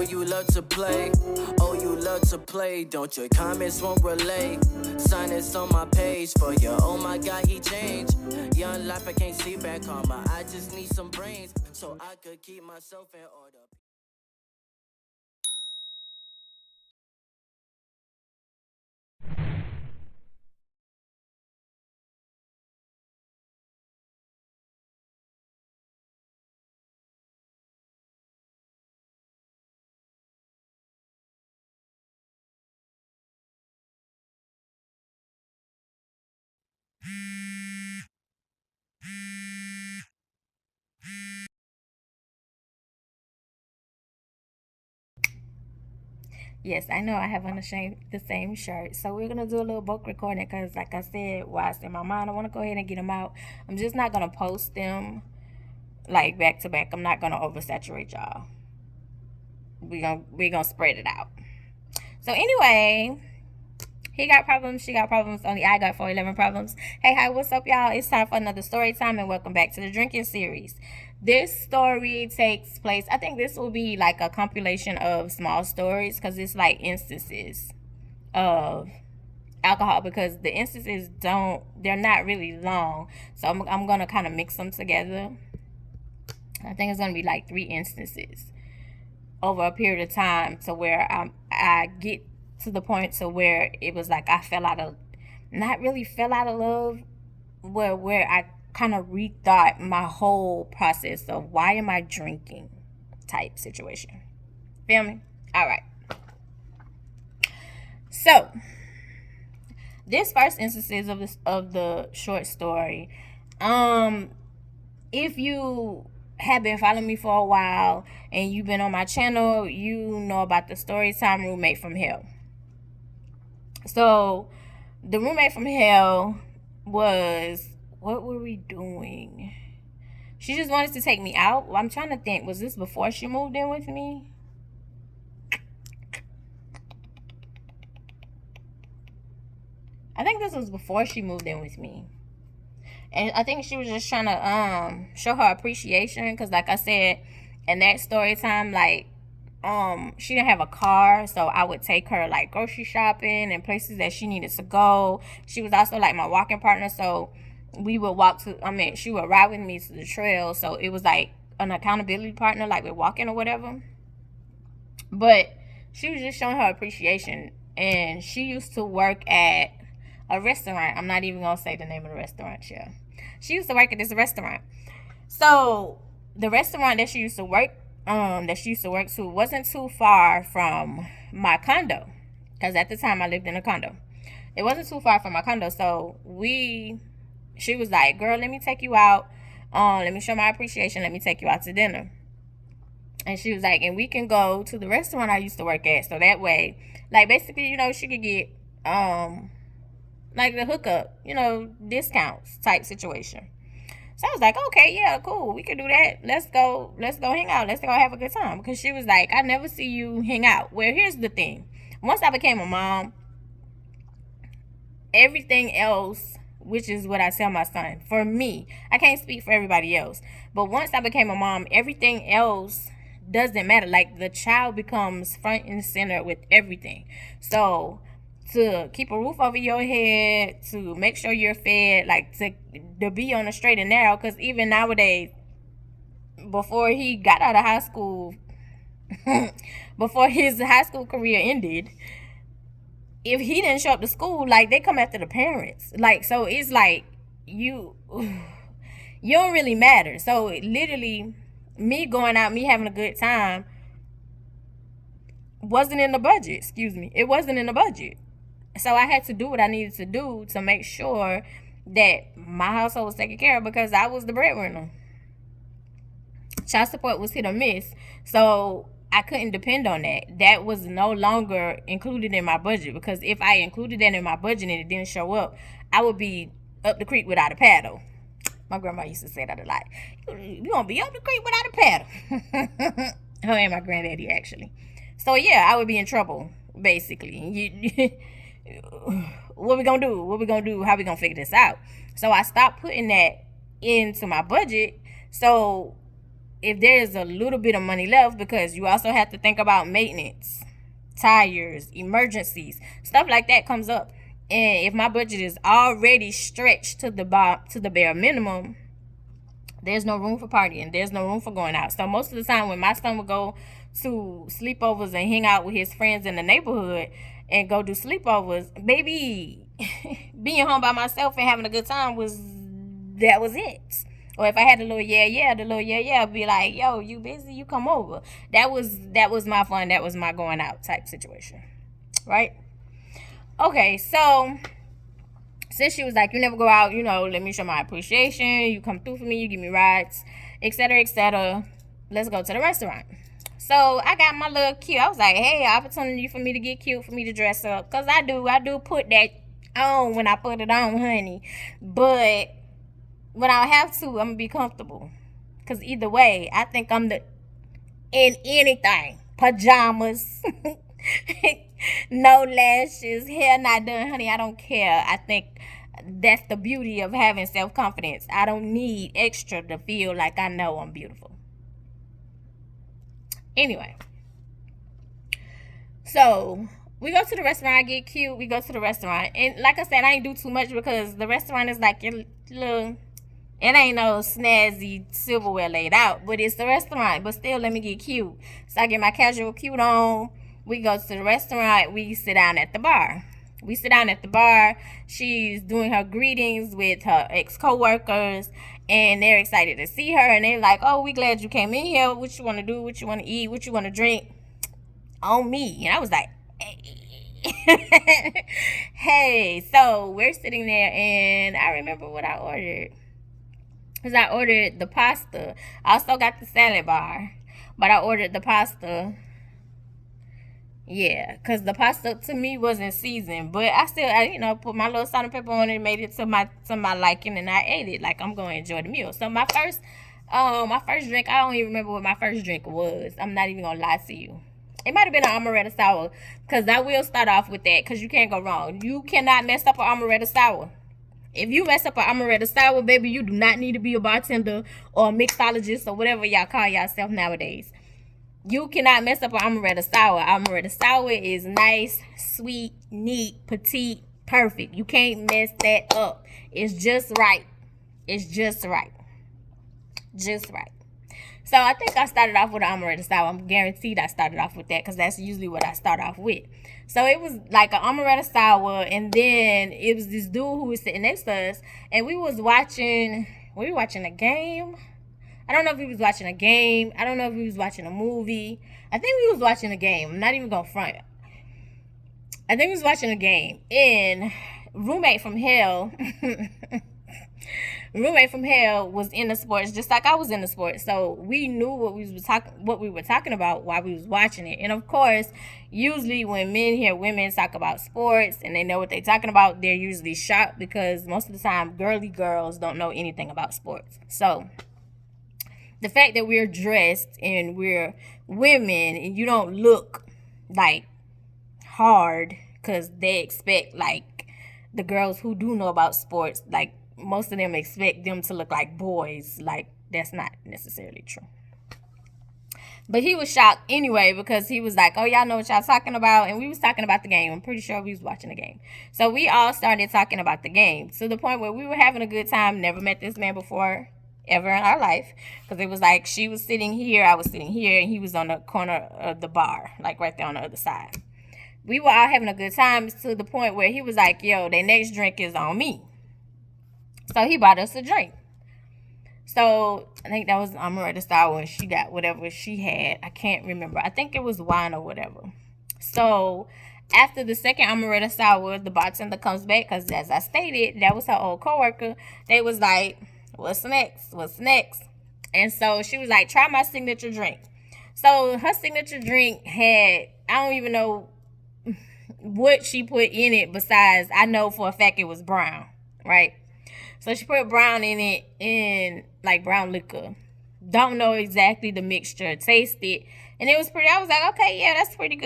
you love to play. Oh, you love to play. Don't your comments won't relay. Sign this on my page for you. Oh my God, he changed. Young life, I can't see back karma. I just need some brains so I could keep myself in order. Yes, I know I have on the same shirt. So we're going to do a little bulk recording because, like I said, while it's in my mind, I want to go ahead and get them out. I'm just not going to post them like back to back. I'm not going to oversaturate y'all. We gonna spread it out. So anyway, he got problems, she got problems, only I got 411 problems. Hey, hi, what's up, y'all? It's time for another story time, and welcome back to the drinking series. This story takes place, I think this will be like a compilation of small stories because it's like instances of alcohol, because the instances they're not really long. So I'm gonna kind of mix them together. I think it's gonna be like 3 instances over a period of time to where I get to the point to where it was like I not really fell out of love, where I kind of rethought my whole process of why am I drinking type situation. Feel me? All right. So this first instances of the short story, if you have been following me for a while and you've been on my channel, you know about the Storytime roommate from hell. So the roommate from hell was, what were we doing? She just wanted to take me out. I'm trying to think, was this before she moved in with me? I think this was before she moved in with me. And I think she was just trying to show her appreciation, because like I said in that story time, like she didn't have a car, so I would take her like grocery shopping and places that she needed to go. She was also like my walking partner, so we would she would ride with me to the trail, so it was like an accountability partner, like we're walking or whatever. But she was just showing her appreciation, and she used to work at a restaurant. I'm not even gonna say the name of the restaurant. Yeah, she used to work at this restaurant. So the restaurant that she used to work to wasn't too far from my condo, because at the time I lived in a condo. It wasn't too far from my condo, so she was like, girl, let me take you out, let me show my appreciation, let me take you out to dinner. And she was like, and we can go to the restaurant I used to work at, so that way, like, basically, she could get like the hookup, discounts type situation. So I was like, okay, yeah, cool, we can do that. Let's go hang out. Let's go have a good time. Because she was like, I never see you hang out. Well, here's the thing. Once I became a mom, everything else, which is what I tell my son, for me, I can't speak for everybody else, but once I became a mom, everything else doesn't matter. Like, the child becomes front and center with everything. So to keep a roof over your head, to make sure you're fed, like to be on the straight and narrow, because even nowadays, before he got out of high school, before his high school career ended, if he didn't show up to school, like, they come after the parents. Like, so it's like you don't really matter. So literally, me going out, me having a good time wasn't in the budget. It wasn't in the budget. So I had to do what I needed to do to make sure that my household was taken care of, because I was the breadwinner. Child support was hit or miss, so I couldn't depend on that. That was no longer included in my budget, because if I included that in my budget and it didn't show up, I would be up the creek without a paddle. My grandma used to say that a lot. You gonna be up the creek without a paddle. Her and my granddaddy, actually. So yeah, I would be in trouble, basically. What we gonna do? How we gonna figure this out? So I stopped putting that into my budget. So if there is a little bit of money left, because you also have to think about maintenance, tires, emergencies, stuff like that comes up. And if my budget is already stretched to the bare minimum, there's no room for partying. There's no room for going out. So most of the time when my son would go to sleepovers and hang out with his friends in the neighborhood and go do sleepovers, baby, being home by myself and having a good time was it. Or if I had the little yeah, I'd be like, yo, you busy? You come over. That was my fun. That was my going out type situation. Right? Okay, so since she was like, you never go out, let me show my appreciation. You come through for me, you give me rides, etc., etc. Let's go to the restaurant. So I got my little cute. I was like, hey, opportunity for me to get cute, for me to dress up. Because I do put that on when I put it on, honey. But when I have to, I'm going to be comfortable. Because either way, I think I'm in anything. Pajamas. No lashes, hair not done, honey. I don't care. I think that's the beauty of having self-confidence. I don't need extra to feel like I know I'm beautiful. Anyway, so we go to the restaurant. I get cute. We go to the restaurant, and like I said, I ain't do too much because the restaurant is like your little. It ain't no snazzy silverware laid out, but it's the restaurant. But still, let me get cute. So I get my casual cute on. We go to the restaurant. We sit down at the bar. She's doing her greetings with her ex-coworkers, and they're excited to see her. And they're like, oh, we glad you came in here. What you want to do? What you want to eat? What you want to drink? On me. And I was like, hey. Hey. So we're sitting there, and I remember what I ordered. Because I ordered the pasta. I also got the salad bar. But I ordered the pasta. Yeah, because the pasta to me wasn't seasoned. But I still, put my little salt and pepper on it, made it to my liking, and I ate it. Like, I'm going to enjoy the meal. So my first drink, I don't even remember what my first drink was. I'm not even going to lie to you. It might have been an amaretto sour. Because I will start off with that. Because you can't go wrong. You cannot mess up an amaretto sour. If you mess up an amaretto sour, baby, you do not need to be a bartender or a mixologist or whatever y'all call yourself nowadays. You cannot mess up an amaretto sour. Amaretto sour is nice, sweet, neat, petite, perfect. You can't mess that up. It's just right. Just right. So I think I started off with an amaretto sour. I'm guaranteed I started off with that because that's usually what I start off with. So it was like an amaretto sour, and then it was this dude who was sitting next to us, and we were watching a game. I don't know if he was watching a game. I don't know if he was watching a movie. I think we was watching a game. I'm not even going to front. I think we was watching a game. And roommate from hell was in the sports just like I was in the sports. So we knew what we were talking about while we was watching it. And of course, usually when men hear women talk about sports and they know what they're talking about, they're usually shocked because most of the time girly girls don't know anything about sports. So the fact that we're dressed and we're women and you don't look like hard because they expect like the girls who do know about sports, like most of them expect them to look like boys. Like that's not necessarily true. But he was shocked anyway because he was like, oh, y'all know what y'all talking about. And we was talking about the game. I'm pretty sure we was watching the game. So we all started talking about the game to the point where we were having a good time. Never met this man before ever in our life, because it was like she was sitting here, I was sitting here, and he was on the corner of the bar, like right there on the other side. We were all having a good time to the point where he was like, yo, their next drink is on me. So he bought us a drink. So I think that was amaretto sour, and she got whatever she had. I can't remember. I think it was wine or whatever. So after the second amaretto sour, the bartender comes back, because as I stated, that was her old coworker. They was like, what's next? And so she was like, try my signature drink. So her signature drink had, I don't even know what she put in it, besides I know for a fact it was brown, right? So she put brown in it, in like brown liquor. Don't know exactly the mixture. Taste it, and it was pretty. I was like, okay, yeah, that's pretty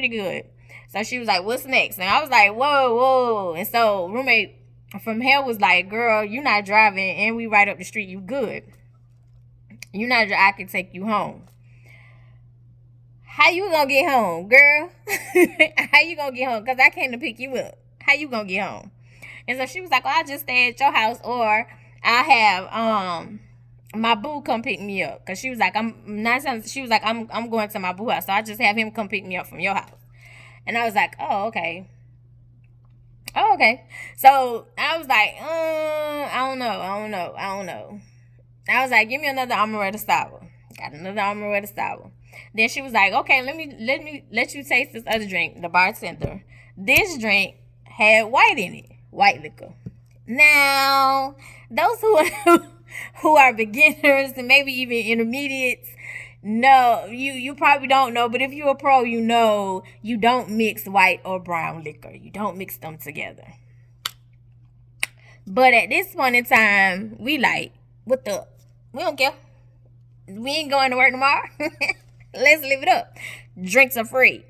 good. So she was like, what's next? And I was like, whoa. And so roommate from hell was like, girl, you not driving, and we right up the street, you good. You're not I can take you home. How you gonna get home, girl? How you gonna get home? Because I came to pick you up. How you gonna get home? And so she was like, "Oh, I'll just stay at your house, or I'll have my boo come pick me up." Cause she was like, I'm going to my boo house, so I just have him come pick me up from your house. And I was like, oh, okay. Oh, okay. So I was like, I don't know. I was like, give me another amaretto sour. Got another amaretto sour. Then she was like, okay, let you taste this other drink. The bartender, this drink had white in it, white liquor. Now, those who are beginners and maybe even intermediates, no, you probably don't know. But if you're a pro, you know you don't mix white or brown liquor. You don't mix them together. But at this point in time, we like, what the? We don't care. We ain't going to work tomorrow. Let's live it up. Drinks are free.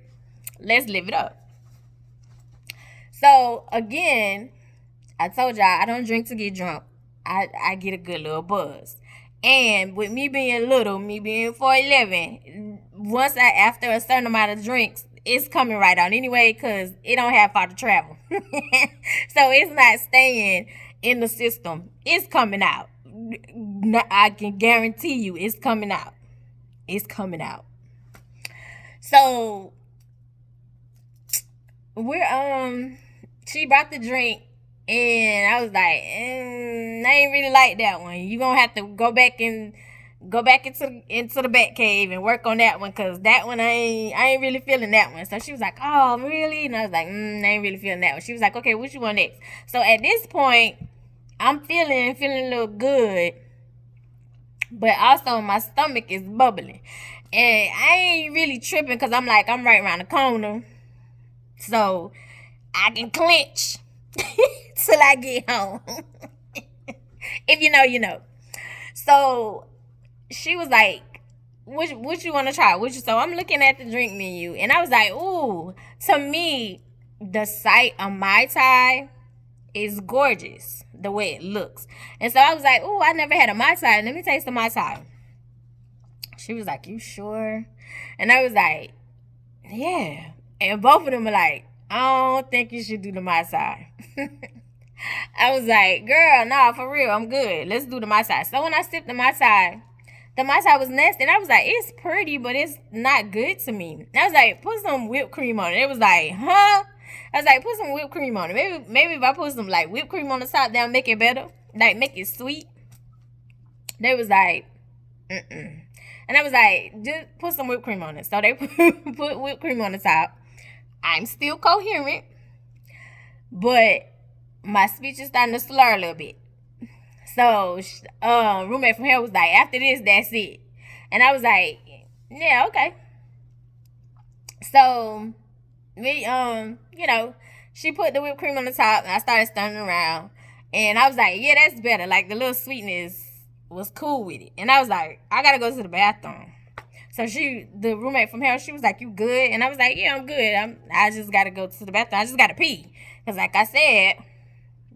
Let's live it up. So again, I told y'all I don't drink to get drunk. I get a good little buzz. And with me being little, me being 4'11", after a certain amount of drinks, it's coming right out anyway because it don't have far to travel. So it's not staying in the system. It's coming out. I can guarantee you it's coming out. It's coming out. So she brought the drink and I was like, I ain't really like that one. You gonna have to go back into the back cave and work on that one, cause that one I ain't really feeling that one. So she was like, oh really? And I was like, I ain't really feeling that one. She was like, okay, what you want next? So at this point, I'm feeling a little good, but also my stomach is bubbling, and I ain't really tripping cause I'm like, I'm right around the corner, so I can clench till I get home. If you know, you know. So she was like, what you want to try? So I'm looking at the drink menu, and I was like, ooh, to me, the sight of Mai Tai is gorgeous, the way it looks. And so I was like, ooh, I never had a Mai Tai. Let me taste the Mai Tai. She was like, you sure? And I was like, yeah. And both of them were like, I don't think you should do the Mai Tai. I was like, girl, nah, for real, I'm good. Let's do the Mai Tai. So when I sipped the Mai Tai was nasty. And I was like, it's pretty, but it's not good to me. And I was like, put some whipped cream on it. It was like, huh? I was like, put some whipped cream on it. Maybe if I put some like whipped cream on the top, that'll make it better. Like, make it sweet. They was like, mm-mm. And I was like, just put some whipped cream on it. So they put whipped cream on the top. I'm still coherent, but my speech is starting to slur a little bit. So, roommate from hell was like, after this, that's it. And I was like, yeah, okay. So, we, she put the whipped cream on the top, and I started stirring around. And I was like, yeah, that's better. Like, the little sweetness was cool with it. And I was like, I gotta go to the bathroom. So the roommate from hell, she was like, you good? And I was like, yeah, I'm good. I just gotta go to the bathroom. I just gotta pee. Because like I said,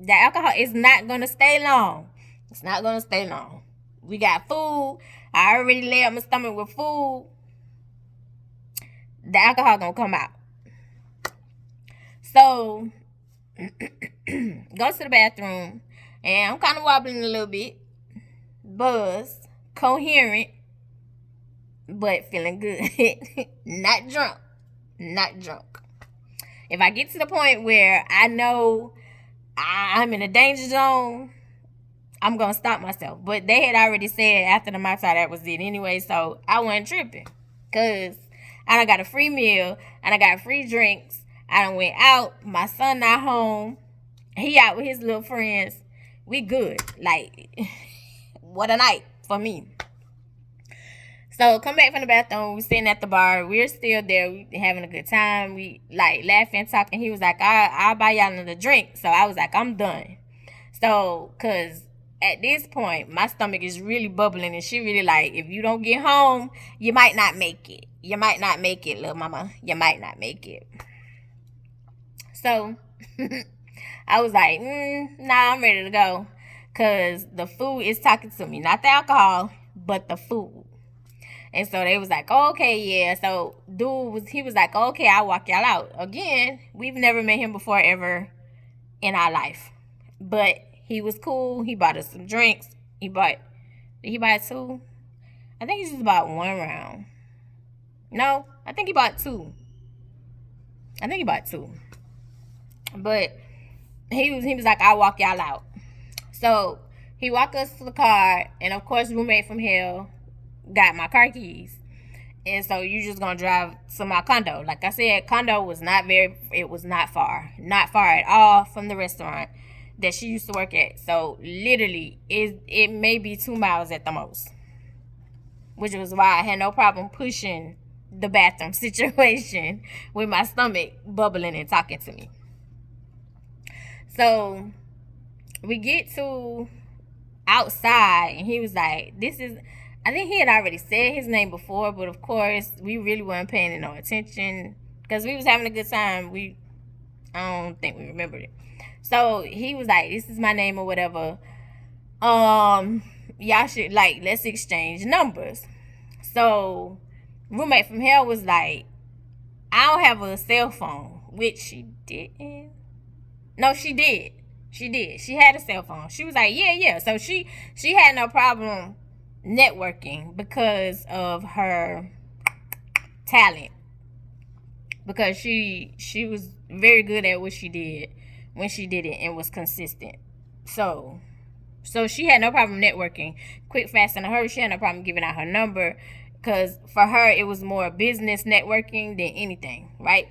the alcohol is not gonna stay long. It's not gonna stay long. We got food. I already laid up my stomach with food. The alcohol gonna come out. So, go to the bathroom. And I'm kind of wobbling a little bit. Buzzed. Coherent. But feeling good. Not drunk. If I get to the point where I know I'm in a danger zone, I'm going to stop myself. But they had already said after the Mai Tai that was it anyway, so I wasn't tripping. Because I done got a free meal, and I got free drinks. I done went out. My son not home. He out with his little friends. We good. Like, what a night for me. So, come back from the bathroom. We sitting at the bar. We're still there. We having a good time. We, like, laughing, talking. He was like, I'll buy y'all another drink. So, I was like, I'm done. So, because at this point, my stomach is really bubbling. And she really like, if you don't get home, you might not make it. You might not make it, little mama. You might not make it. So, I was like, nah, I'm ready to go. Because the food is talking to me. Not the alcohol. but the food. And so they was like, oh, okay, yeah. So he was like, oh, okay, I'll walk y'all out. Again, we've never met him before ever in our life. But he was cool. He bought us some drinks. Did he buy two? I think he just bought one round. No, I think he bought two. But he was like, I'll walk y'all out. So he walked us to the car, and of course, roommate from hell got my car keys. And so you just gonna drive to my condo. Like I said, condo was not far. Not far at all from the restaurant that she used to work at. So literally, it may be 2 miles at the most. Which was why I had no problem pushing the bathroom situation with my stomach bubbling and talking to me. So we get to outside, and he was like, I think he had already said his name before, but of course, we really weren't paying no attention because we was having a good time. I don't think we remembered it. So he was like, this is my name or whatever. Y'all should, like, let's exchange numbers. So roommate from hell was like, I don't have a cell phone, which she didn't. No, she did. She had a cell phone. She was like, yeah. So she had no problem networking because of her talent. Because she was very good at what she did when she did it and was consistent. So she had no problem networking. Quick, fast, and hurry. She had no problem giving out her number because for her it was more business networking than anything, right?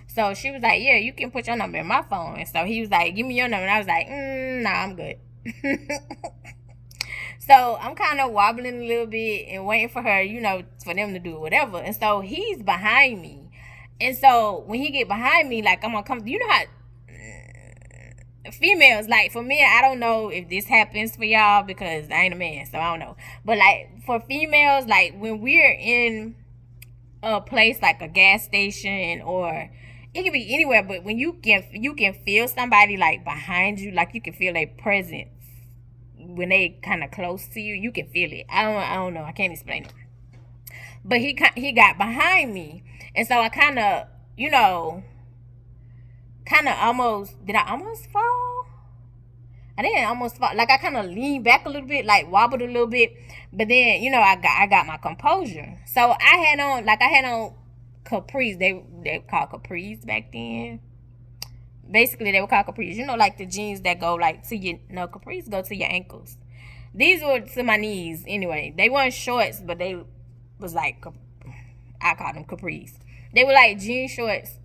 So she was like, yeah, you can put your number in my phone. And so he was like, give me your number. And I was like, nah, I'm good. So I'm kind of wobbling a little bit and waiting for her, for them to do whatever. And so he's behind me. And so when he get behind me, like, I'm going to come, how females, like, for men, I don't know if this happens for y'all because I ain't a man, so I don't know. But, like, for females, like, when we're in a place like a gas station, or it can be anywhere, but when you can feel somebody, like, behind you, like, you can feel their presence when they kind of close to you, you can feel it. I don't know, I can't explain it. But he got behind me, and so I kind of, did I almost fall? I didn't almost fall. Like, I kind of leaned back a little bit, like wobbled a little bit, but then, I got my composure. So I had on capris. They were called capris back then. Basically, they were called capris. Like the jeans that go like to your, no, capris go to your ankles. These were to my knees anyway. They weren't shorts, but they was like, I called them capris. They were like jean shorts.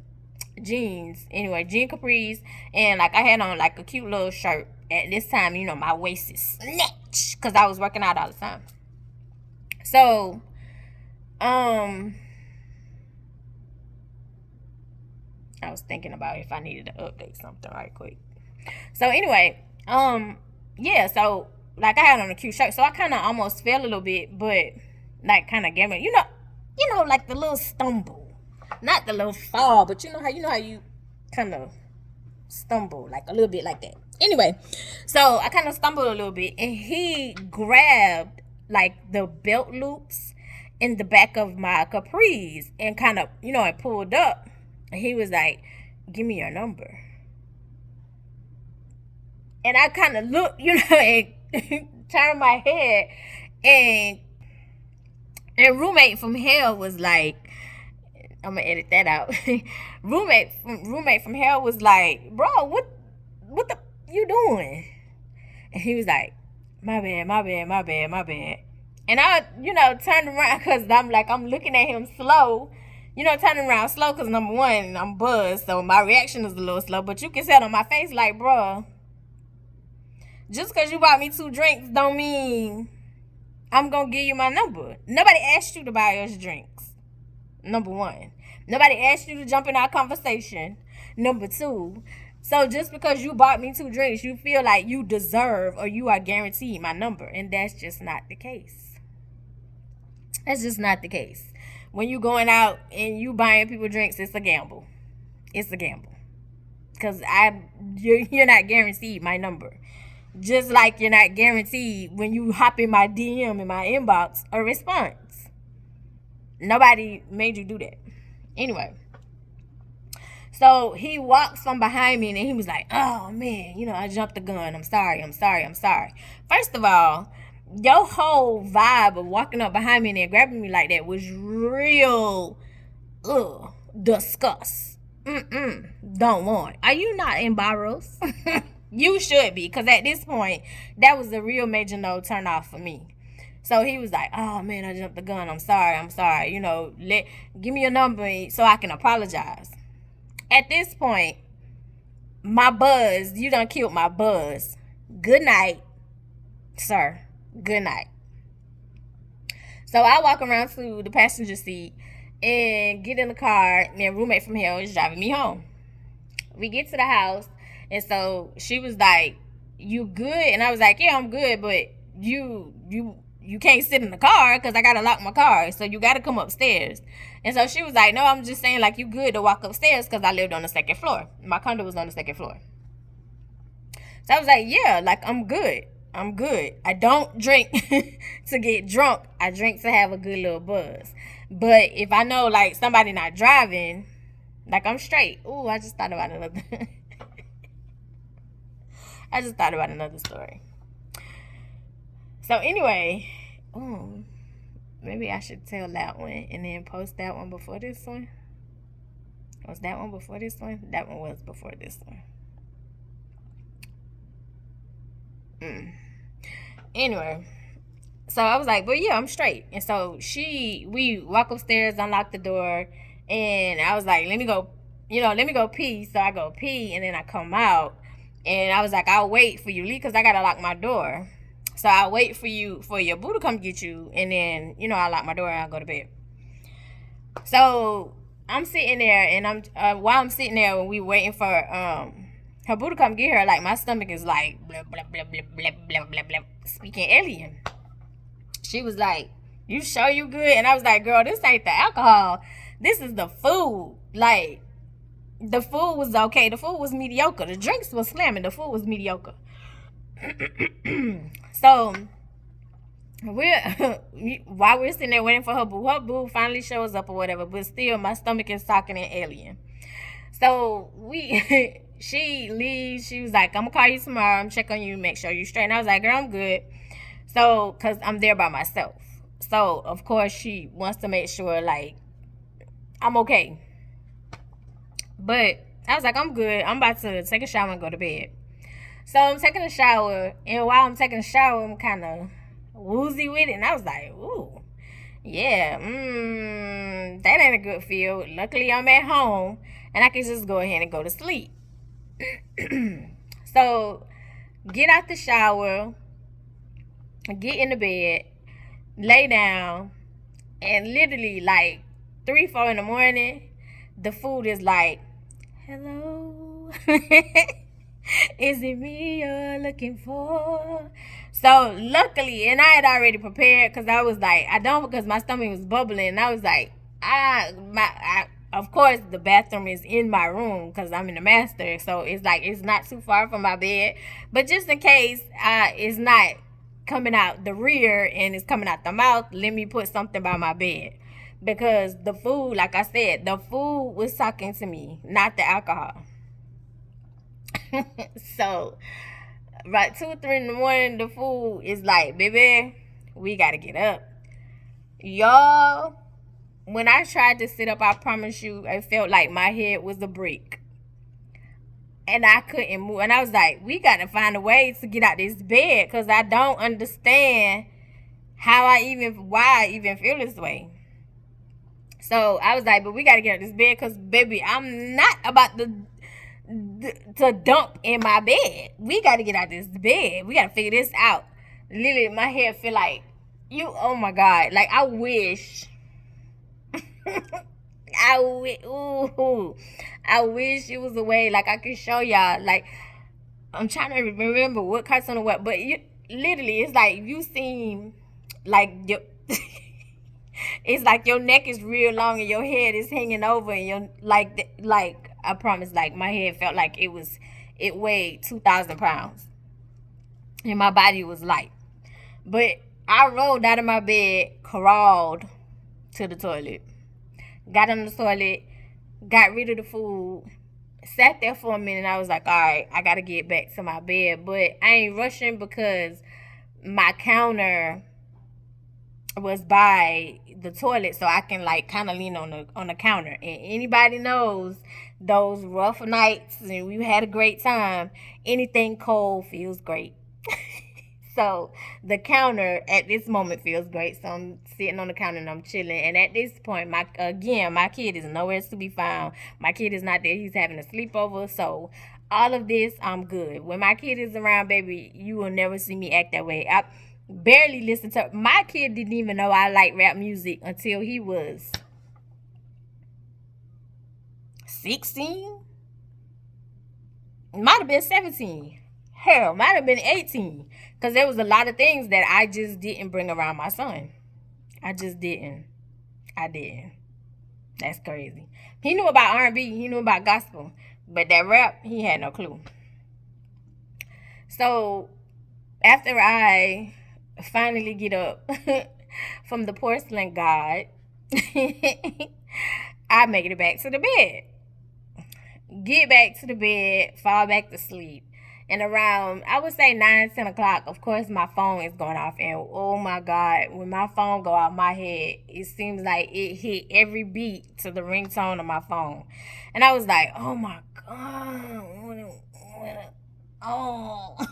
Jeans, anyway, jean capris, and like I had on like a cute little shirt. At this time, my waist is snatched because I was working out all the time. So, I was thinking about if I needed to update something right quick. So anyway, yeah. So like I had on a cute shirt, so I kind of almost fell a little bit, but like kind of gave me, like the little stumble. Not the little fall, but you know how you kind of stumble, like a little bit like that. Anyway, so I kind of stumbled a little bit, and he grabbed like the belt loops in the back of my capris and kind of, it pulled up. And he was like, give me your number. And I kind of looked, and turned my head, and roommate from hell was like, I'm gonna edit that out. roommate from hell was like, bro, what the you doing? And he was like, my bad. And I, turned around because I'm looking at him slow. Turning around slow because number one, I'm buzzed, so my reaction is a little slow. But you can see it on my face, like, bro, just because you bought me 2 drinks don't mean I'm gonna give you my number. Nobody asked you to buy us drinks. Number one. Nobody asked you to jump in our conversation. Number 2. So just because you bought me 2 drinks, you feel like you deserve or you are guaranteed my number. And that's just not the case. That's just not the case. When you going out and you buying people drinks, it's a gamble. It's a gamble. Because you're not guaranteed my number. Just like you're not guaranteed when you hop in my DM in my inbox a response. Nobody made you do that. Anyway. So he walks from behind me and he was like, oh man, I jumped the gun. I'm sorry. First of all, your whole vibe of walking up behind me and then grabbing me like that was real disgust. Don't want. Are you not embarrassed? You should be, because at this point, that was a real major no turn off for me. So he was like, oh man, I jumped the gun. I'm sorry. Give me your number so I can apologize. At this point, my buzz, you done killed my buzz. Good night, sir. Good night. So I walk around to the passenger seat and get in the car, and a roommate from hell is driving me home. We get to the house, and so she was like, you good? And I was like, yeah, I'm good, but you can't sit in the car because I got to lock my car, so you got to come upstairs. And so she was like, no, I'm just saying, like, you good to walk upstairs because I lived on the second floor. My condo was on the second floor. So I was like, yeah, like, I'm good. I don't drink to get drunk. I drink to have a good little buzz. But if I know, like, somebody not driving, like, I'm straight. Ooh, I just thought about another story. So anyway, maybe I should tell that one and then post that one before this one. Was that one before this one? That one was before this one. Anyway, so I was like, but yeah, I'm straight. And so we walk upstairs, unlock the door, and I was like, let me go pee. So I go pee, and then I come out, and I was like, I'll wait for you, Lee, because I gotta lock my door. So I'll wait for your boo to come get you, and then, I'll lock my door and I'll go to bed. So I'm sitting there, and while I'm sitting there, when we waiting for her boo to come get her, like, my stomach is like blah blah blah blah blah blah blah blah, speaking alien. She was like, you sure you good? And I was like, girl, this ain't the alcohol, this is the food. Like, the food was okay, the food was mediocre, the drinks was slamming, the food was mediocre. So while we're sitting there waiting for her boo finally shows up or whatever, but still my stomach is talking in alien. So she leaves. She was like, I'm gonna call you tomorrow, I'm check on you, make sure you're straight. And I was like, girl, I'm good. So, cause I'm there by myself, so of course she wants to make sure, like, I'm okay. But I was like, I'm good, I'm about to take a shower and go to bed. So I'm taking a shower, and while I'm taking a shower, I'm kind of woozy with it. And I was like, ooh, yeah, that ain't a good feel. Luckily, I'm at home, and I can just go ahead and go to sleep. So get out the shower, get in the bed, lay down, and literally, like, 3-4 in the morning, the food is like, hello. Is it me you're looking for? So luckily, and I had already prepared, because I was like, because my stomach was bubbling, and I was like, of course the bathroom is in my room because I'm in the master, so it's like, it's not too far from my bed, but just in case it's not coming out the rear and it's coming out the mouth, let me put something by my bed, because the food, like I said, the food was talking to me, not the alcohol. So about 2-3 in the morning, the food is like, baby, we gotta get up. Y'all, when I tried to sit up, I promise you, I felt like my head was a brick, and I couldn't move. And I was like, we gotta find a way to get out this bed, because I don't understand why I even feel this way. So I was like, but we gotta get out this bed, because baby, I'm not about to dump in my bed. We got to get out this bed. We got to figure this out. Literally, my head feel like, oh my God. Like, I wish it was a way, like, I could show y'all. Like, I'm trying to remember what cartoon or what, but literally, it's like, you seem like it's like your neck is real long and your head is hanging over, and you're like, I promise, like, my head felt like it weighed 2,000 pounds. and my body was light. But I rolled out of my bed, crawled to the toilet, got on the toilet, got rid of the food, sat there for a minute. I was like, all right, I got to get back to my bed. But I ain't rushing because my counter was by the toilet, so I can like kind of lean on the counter. And anybody knows those rough nights and we had a great time, anything cold feels great. So the counter at this moment feels great. So I'm sitting on the counter and I'm chilling. And at this point, my kid is nowhere to be found. My kid is not there. He's having a sleepover. So all of this, I'm good. When my kid is around, baby, you will never see me act that way. I barely listen to. My kid didn't even know I like rap music until he was 16. Might have been 17. Hell, might have been 18. Because there was a lot of things that I just didn't bring around my son. I just didn't. I didn't. That's crazy. He knew about R&B. He knew about gospel. But that rap, he had no clue. So, after I finally get up from the porcelain god, I make it back to the bed. Get back to the bed, fall back to sleep. And around, I would say 9, 10 o'clock, of course, my phone is going off. And oh my God, when my phone go off my head, it seems like it hit every beat to the ringtone of my phone. And I was like, oh my God,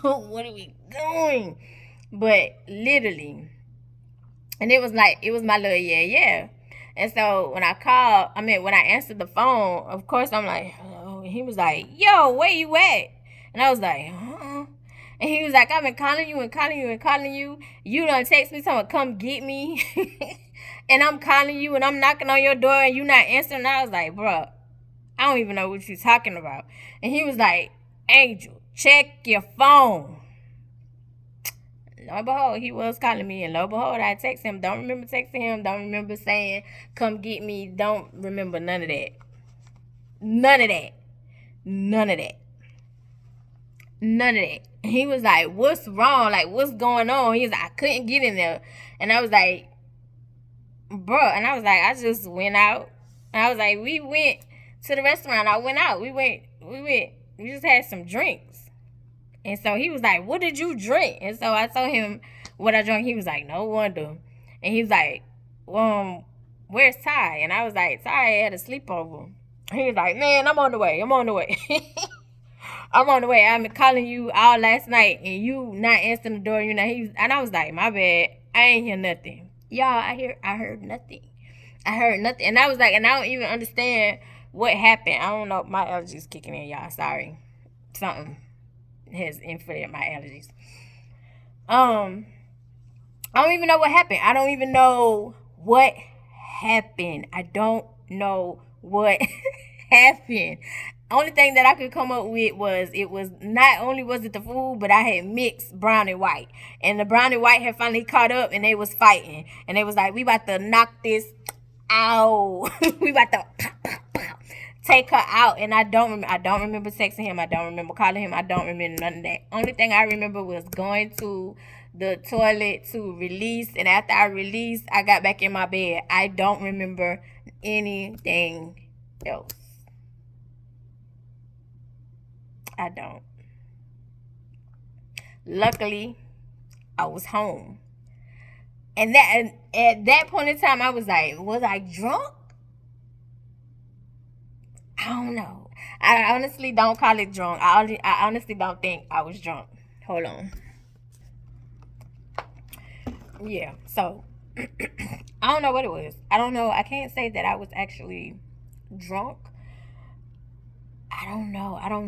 what are we doing? But literally, and it was my little yeah. And so when I answered the phone, of course, I'm like, oh, he was like, yo, where you at? And I was like, huh? And he was like, I've been calling you and calling you and calling you. You done text me someone come get me. And I'm calling you and I'm knocking on your door and you not answering. And I was like, bro, I don't even know what you're talking about. And he was like, Angel, check your phone. Lo and behold, he was calling me. And lo and behold, I text him. Don't remember texting him. Don't remember saying, come get me. Don't remember none of that. None of that. None of that. None of that. He was like, what's wrong? Like, what's going on? He was like, I couldn't get in there. And I was like, bro. And I was like, I just went out. And I was like, we went to the restaurant. I went out. We just had some drinks. And so he was like, what did you drink? And so I told him what I drank. He was like, no wonder. And he was like, where's Ty? And I was like, Ty had a sleepover. He was like, man, I'm on the way. I'm on the way. I've been calling you all last night and you not answering the door. And I was like, my bad. I ain't hear nothing. Y'all, I heard nothing. And I was like, and I don't even understand what happened. I don't know. My allergies kicking in, y'all. Sorry. Something has infiltrated my allergies. I don't even know what happened. I don't know what happened. Only thing that I could come up with was it was not only was it the food, but I had mixed brown and white. And the brown and white had finally caught up and they was fighting. And they was like, we about to knock this out. We about to take her out. And I don't remember texting him. I don't remember calling him. I don't remember none of that. Only thing I remember was going to the toilet to release. And after I released, I got back in my bed. I don't remember anything else. I don't. Luckily, I was home. And at that point in time, I was like, was I drunk? I don't know. I honestly don't call it drunk. I honestly don't think I was drunk. Hold on. Yeah, so I don't know what it was. I don't know. I can't say that I was actually drunk. I don't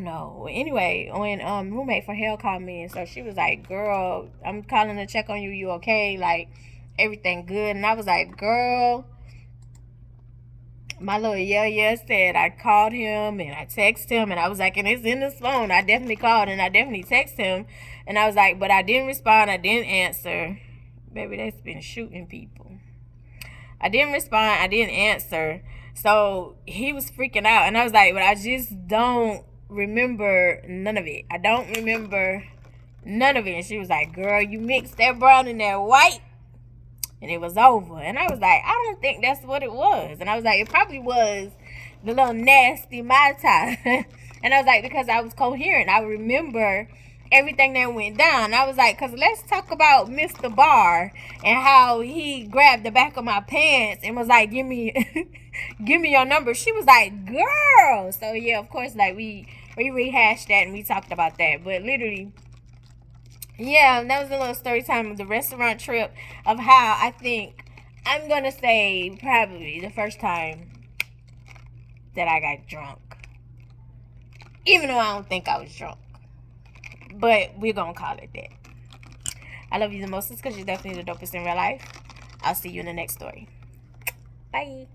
know. Anyway, when roommate for hell called me, and so she was like, girl, I'm calling to check on you. You okay? Like, everything good? And I was like, girl, my little yeah said I called him and I texted him, and I was like, and it's in this phone. I definitely called and I definitely texted him. And I was like, but I didn't respond. I didn't answer. Baby, that's been shooting people. I didn't respond. I didn't answer. So he was freaking out. And I was like, but I just don't remember none of it. I don't remember None of it. And she was like, girl, you mixed that brown and that white, and it was over. And I was like, I don't think that's what it was. And I was like, it probably was the little nasty Mai Tai. And I was like, because I was coherent. I remember everything that went down. I was like, because let's talk about Mr. Barr and how he grabbed the back of my pants and was like, give me your number. She was like, girl. So yeah, of course, like we rehashed that and we talked about that. But literally, yeah, that was a little story time of the restaurant trip, of how I think, I'm going to say probably the first time that I got drunk. Even though I don't think I was drunk. But we're going to call it that. I love you the most because you're definitely the dopest in real life. I'll see you in the next story. Bye.